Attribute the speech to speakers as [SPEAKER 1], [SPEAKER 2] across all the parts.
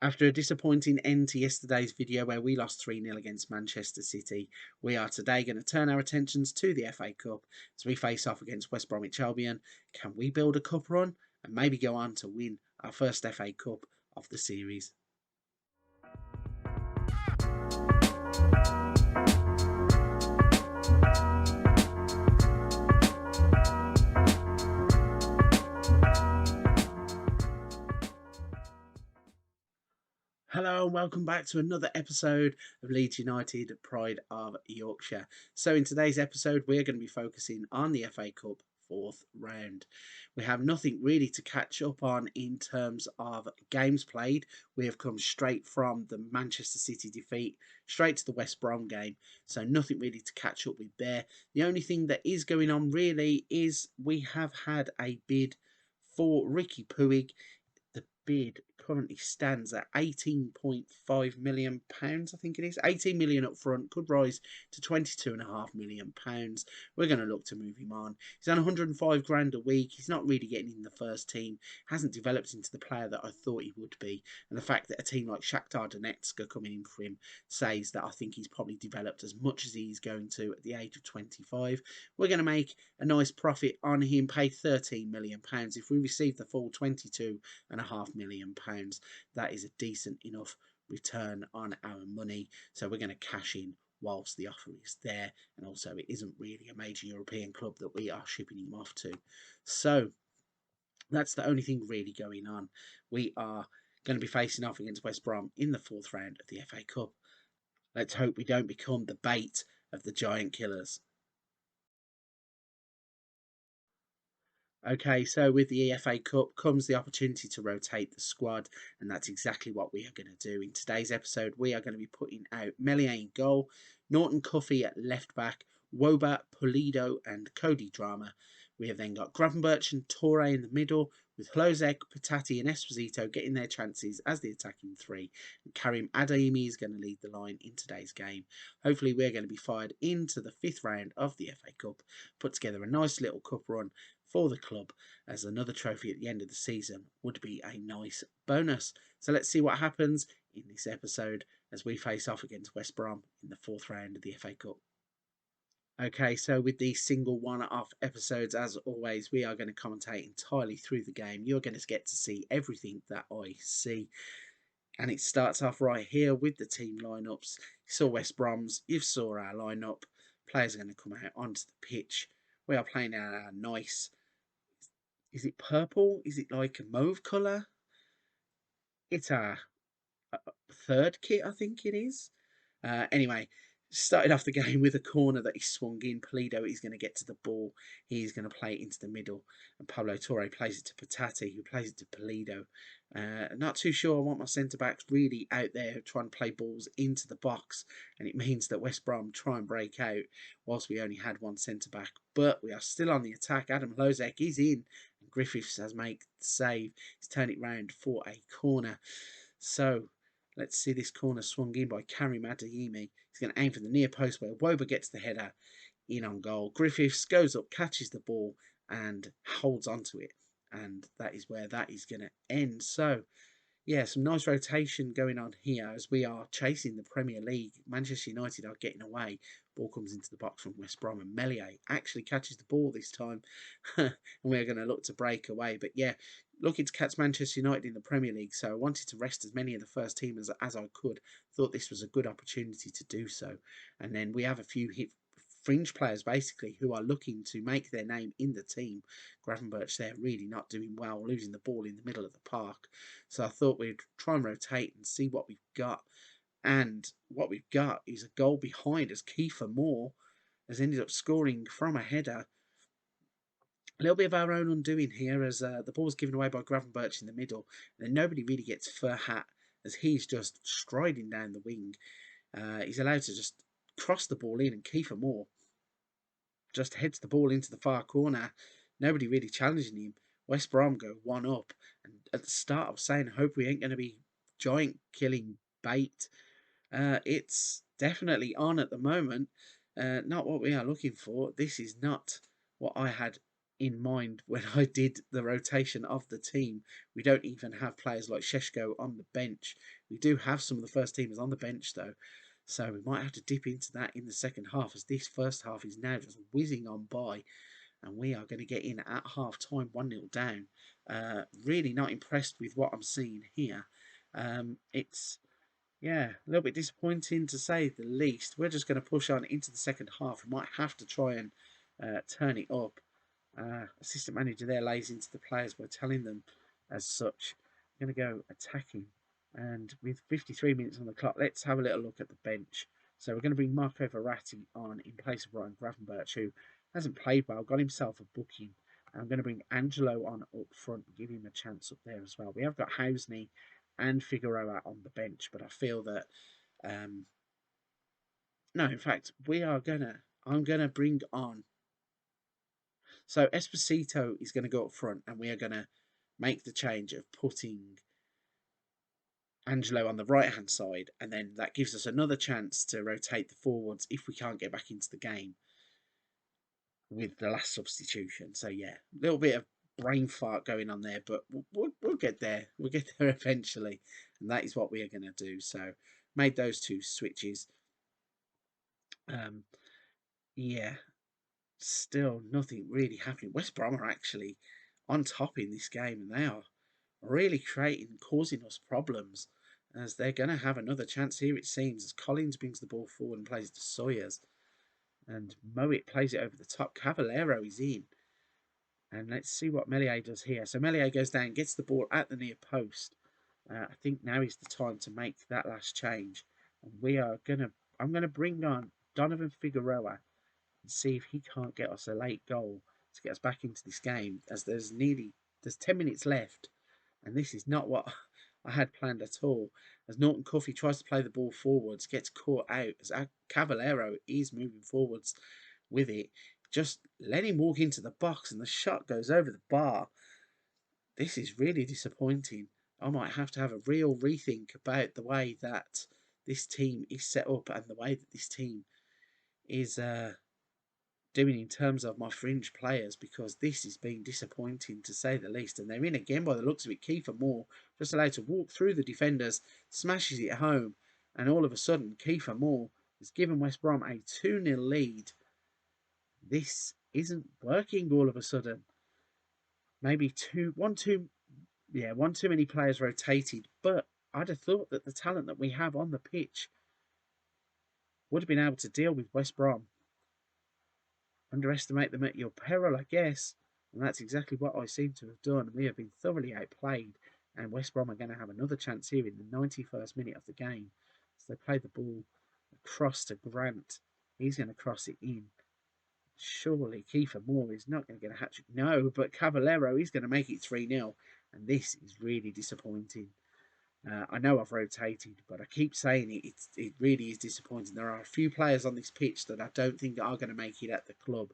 [SPEAKER 1] After a disappointing end to yesterday's video where we lost 3-0 against Manchester City, we are today going to turn our attentions to the FA Cup as we face off against West Bromwich Albion. Can we build a cup run and maybe go on to win our first FA Cup of the series? Hello and welcome back to another episode of Leeds United, Pride of Yorkshire. So in today's episode we're going to be focusing on the FA Cup fourth round. We have nothing really to catch up on in terms of games played. We have come straight from the Manchester City defeat straight to the West Brom game, so nothing really to catch up with there. The only thing that is going on really is we have had a bid for Ricky Puig. The bid currently stands at £18.5 million, I think it is. 18 million up front, could rise to £22.5 million. We're going to look to move him on. He's on 105 grand a week. He's not really getting in the first team. Hasn't developed into the player that I thought he would be. And the fact that a team like Shakhtar Donetsk are coming in for him says that I think he's probably developed as much as he's going to at the age of 25. We're going to make a nice profit on him, pay £13 million. If we receive the full £22.5 million, that is a decent enough return on our money. So we're going to cash in whilst the offer is there, and also it isn't really a major European club that we are shipping him off to. So that's the only thing really going on. We are going to be facing off against West Brom in the fourth round of the FA Cup. Let's hope we don't become the bait of the giant killers. Okay, so with the FA Cup comes the opportunity to rotate the squad, and that's exactly what we are going to do. In today's episode, we are going to be putting out Meslier in goal, Norton Cuffy at left back, Woba, Pulido and Cody Drama. We have then got Gravenberch and Torre in the middle, with Lufc, Patati and Esposito getting their chances as the attacking three, and Karim Adeyemi is going to lead the line in today's game. Hopefully we're going to be fired into the fifth round of the FA Cup, put together a nice little cup run for the club, as another trophy at the end of the season would be a nice bonus. So let's see what happens in this episode as we face off against West Brom in the fourth round of the FA Cup. Okay, so with these single one-off episodes, as always, we are going to commentate entirely through the game. You're going to get to see everything that I see. And it starts off right here with the team lineups. You saw West Brom's, you saw our lineup. Players are going to come out onto the pitch. We are playing out our nice, is it purple? Is it like a mauve colour? It's our third kit, I think it is. Anyway, started off the game with a corner that he swung in. Pulido is going to get to the ball. He's going to play it into the middle. And Pablo Torre plays it to Patati, who plays it to Pulido. Not too sure I want my centre-backs really out there trying to play balls into the box. And it means that West Brom try and break out whilst we only had one centre-back. But we are still on the attack. Adam Lufc is in. And Griffiths has made the save. He's turned it round for a corner. So let's see this corner swung in by Karim Adeyemi. He's going to aim for the near post where Woba gets the header in on goal. Griffiths goes up, catches the ball and holds onto it. And that is where that is going to end. So, yeah, some nice rotation going on here as we are chasing the Premier League. Manchester United are getting away. Ball comes into the box from West Brom and Meslier actually catches the ball this time. And we're going to look to break away. But yeah, looking to catch Manchester United in the Premier League. So I wanted to rest as many of the first teamers as I could. Thought this was a good opportunity to do so. And then we have a few fringe players basically who are looking to make their name in the team. Gravenberch there really not doing well, losing the ball in the middle of the park. So I thought we'd try and rotate and see what we've got. And what we've got is a goal behind as Kiefer Moore has ended up scoring from a header. A little bit of our own undoing here as the ball was given away by Gravenberch in the middle. And then nobody really gets Furhat as he's just striding down the wing. He's allowed to just cross the ball in, and Kiefer Moore just heads the ball into the far corner. Nobody really challenging him. West Brom go one up. And at the start I was saying, I hope we ain't going to be giant killing bait. It's definitely on at the moment. Not what we are looking for. This is not what I had in mind when I did the rotation of the team. We don't even have players like Sheshko on the bench. We do have some of the first teamers on the bench though. So we might have to dip into that in the second half, as this first half is now just whizzing on by, and we are going to get in at half time 1-0 down. Really not impressed with what I'm seeing here. It's yeah, a little bit disappointing to say the least. We're just going to push on into the second half. We might have to try and turn it up. Assistant manager there lays into the players by telling them as such. I'm going to go attacking. And with 53 minutes on the clock, let's have a little look at the bench. So we're going to bring Marco Verratti on in place of Ryan Gravenberch, who hasn't played well, got himself a booking. I'm going to bring Angelo on up front and give him a chance up there as well. We have got Housney and Figueroa on the bench, but I feel that no, in fact, I'm gonna bring on. So Esposito is going to go up front, and we are going to make the change of putting Angelo on the right hand side, and then that gives us another chance to rotate the forwards if we can't get back into the game with the last substitution. So yeah, a little bit of brain fart going on there, but we'll get there. We'll get there eventually, and that is what we are going to do. So made those two switches. Yeah, still nothing really happening. West Brom are actually on top in this game, and they are really causing us problems, as they're going to have another chance here, it seems, as Collins brings the ball forward and plays it to Sawyers. And Moet plays it over the top. Cavallero is in. And let's see what Meslier does here. So Meslier goes down, gets the ball at the near post. I think now is the time to make that last change. And I'm going to bring on Donovan Figueroa and see if he can't get us a late goal to get us back into this game, as there's 10 minutes left, and this is not what I had planned at all. As Norton Cuffy tries to play the ball forwards, gets caught out as Cavallero is moving forwards with it. Just let him walk into the box and the shot goes over the bar. This is really disappointing. I might have to have a real rethink about the way that this team is set up and the way that this team is doing in terms of my fringe players, because this has been disappointing to say the least. And they're in again by the looks of it. Kiefer Moore just allowed to walk through the defenders, smashes it home, and all of a sudden Kiefer Moore has given West Brom a 2-0 lead. This isn't working all of a sudden. Maybe one too many players rotated, but I'd have thought that the talent that we have on the pitch would have been able to deal with West Brom. Underestimate them at your peril, I guess. And that's exactly what I seem to have done. We have been thoroughly outplayed, and West Brom are going to have another chance here in the 91st minute of the game. So they play the ball across to Grant. He's going to cross it in. Surely Kiefer Moore is not going to get a hat-trick. No, but Cavallero is going to make it 3-0, and this is really disappointing. I know I've rotated, but I keep saying it really is disappointing. There are a few players on this pitch that I don't think are going to make it at the club.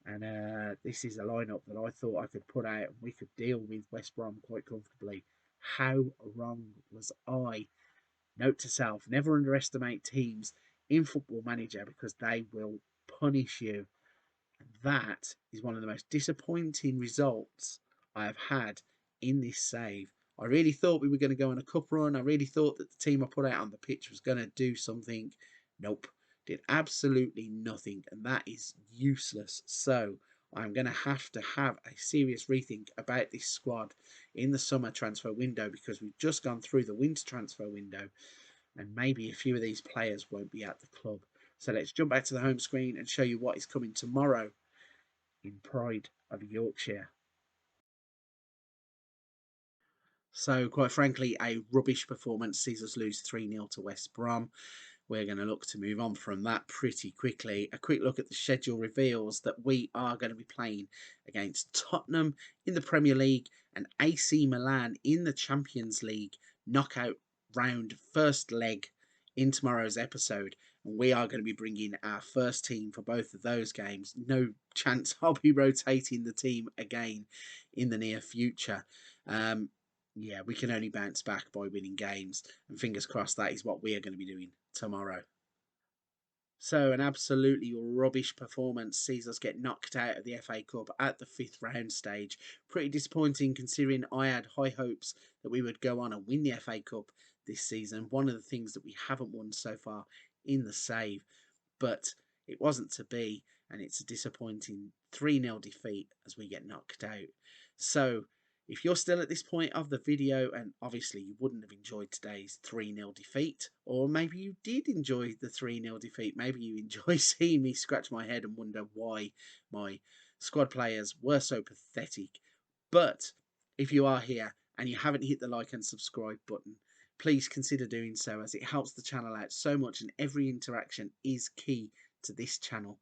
[SPEAKER 1] And this is a lineup that I thought I could put out and we could deal with West Brom quite comfortably. How wrong was I? Note to self, never underestimate teams in Football Manager, because they will punish you. And that is one of the most disappointing results I have had in this save. I really thought we were going to go on a cup run. I really thought that the team I put out on the pitch was going to do something. Nope. Did absolutely nothing. And that is useless. So I'm going to have a serious rethink about this squad in the summer transfer window, because we've just gone through the winter transfer window. And maybe a few of these players won't be at the club. So let's jump back to the home screen and show you what is coming tomorrow in Pride of Yorkshire. So, quite frankly, a rubbish performance sees us lose 3-0 to West Brom. We're going to look to move on from that pretty quickly. A quick look at the schedule reveals that we are going to be playing against Tottenham in the Premier League and AC Milan in the Champions League knockout round first leg in tomorrow's episode. And we are going to be bringing our first team for both of those games. No chance I'll be rotating the team again in the near future. Yeah, we can only bounce back by winning games. And fingers crossed that is what we are going to be doing tomorrow. So an absolutely rubbish performance sees us get knocked out of the FA Cup at the fifth round stage. Pretty disappointing considering I had high hopes that we would go on and win the FA Cup this season. One of the things that we haven't won so far in the save. But it wasn't to be, and it's a disappointing 3-0 defeat as we get knocked out. So if you're still at this point of the video, and obviously you wouldn't have enjoyed today's 3-0 defeat, or maybe you did enjoy the 3-0 defeat, maybe you enjoy seeing me scratch my head and wonder why my squad players were so pathetic. But if you are here and you haven't hit the like and subscribe button, please consider doing so, as it helps the channel out so much, and every interaction is key to this channel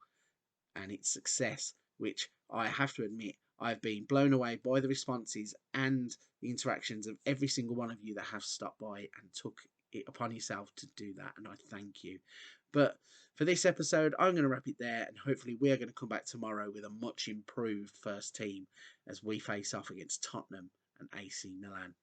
[SPEAKER 1] and its success, which I have to admit I've been blown away by the responses and the interactions of every single one of you that have stopped by and took it upon yourself to do that, and I thank you. But for this episode, I'm going to wrap it there, and hopefully we are going to come back tomorrow with a much improved first team as we face off against Tottenham and AC Milan.